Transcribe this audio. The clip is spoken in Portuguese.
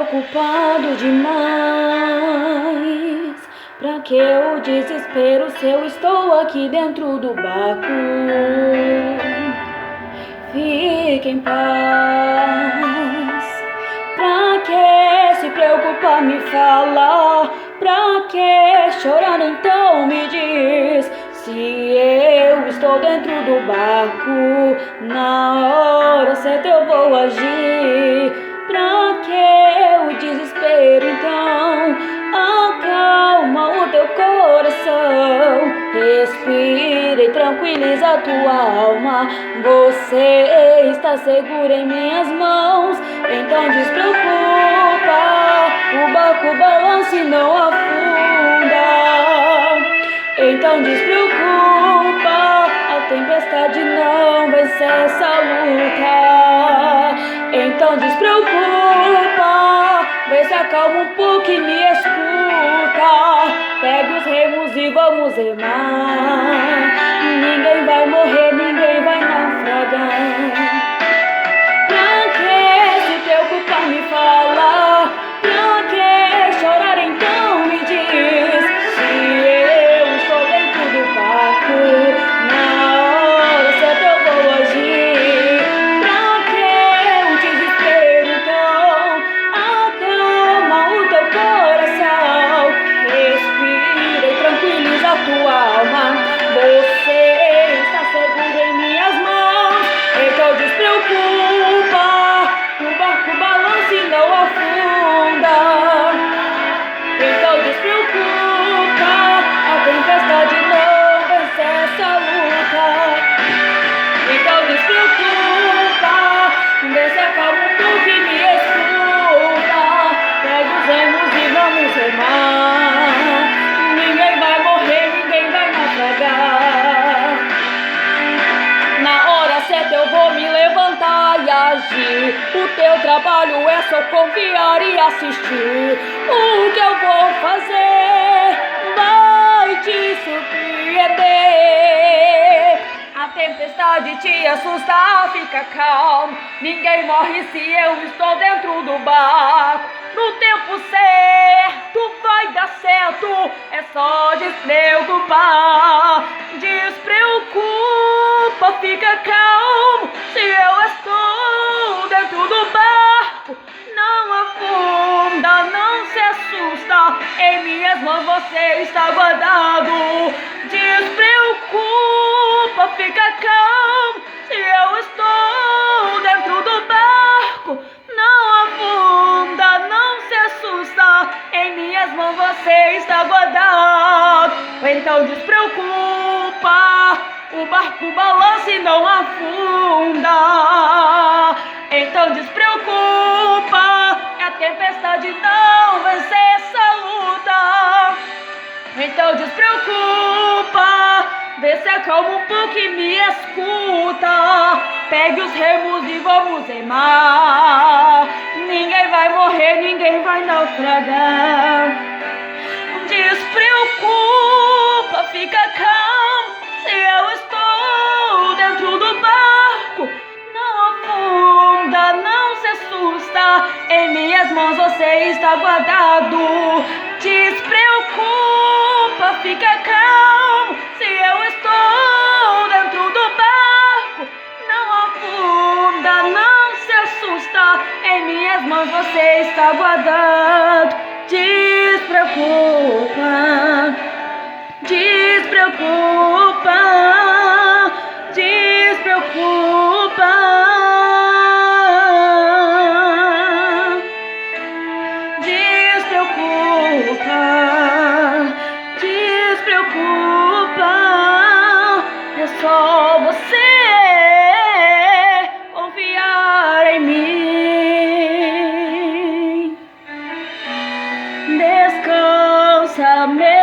preocupado demais. Pra que o desespero se eu estou aqui dentro do barco? Fique em paz. Pra que se preocupar, me falar? Pra que chorar, então me diz? Se eu estou dentro do barco, na hora certa eu vou agir. Pra que o desespero, então? Acalma o teu coração, respira e tranquiliza a tua alma. Você está seguro em minhas mãos, então despreocupa. O barco balança e não afunda. Então despreocupa, a tempestade não vence essa luta. Então despreocupa, vê se acalma um pouco e me escuta. Pegue os remos e vamos remar. Ninguém vai morrer, ninguém vai naufragar. Pra que se preocupar, me falar? Pra que chorar, então me diz? Se eu estou dentro do barco, na hora certa eu vou agir. Pra que o desespero, então? Acalma o teu coração, respira e tranquiliza a tua alma. Você está seguro em minhas mãos, então despreocupa. O barco balança e não afunda. Então despreocupa, a tempestade não vence essa luta. Então despreocupa, vê se acalma um pouco e me escuta. Pega os remos e vamos remar. Ninguém vai morrer, ninguém vai naufragar. Na hora certa eu vou me levantar e agir. O teu trabalho é só confiar e assistir. O que eu vou fazer vai te surpreender. A tempestade te assusta, fica calmo. Ninguém morre se eu estou dentro do barco. No tempo certo vai dar certo, é só despreocupar. Despreocupa, fica calmo. Se eu estou dentro do barco, não afunda, não se assusta. Em minhas mãos você está guardado. Despreocupa, fica calmo. Se eu estou dentro do barco, não afunda, não se assusta. Em minhas mãos você está guardado. Então despreocupa, o barco balança e não afunda. Então despreocupa, a tempestade não vence essa luta. Então despreocupa, vê se acalma um pouco e me escuta. Pegue os remos e vamos remar. Ninguém vai morrer, ninguém vai naufragar. Despreocupa, fica calmo. Se eu estou dentro do barco, não afunda, não se assusta. Em minhas mãos você está guardado. Despreocupa, fica calmo. Se eu estou dentro do barco, não afunda, não se assusta. Em minhas mãos você está guardado. Despreocupa, despreocupa, despreocupa. Despreocupa, despreocupa. É só você confiar em mim. Descansa, meu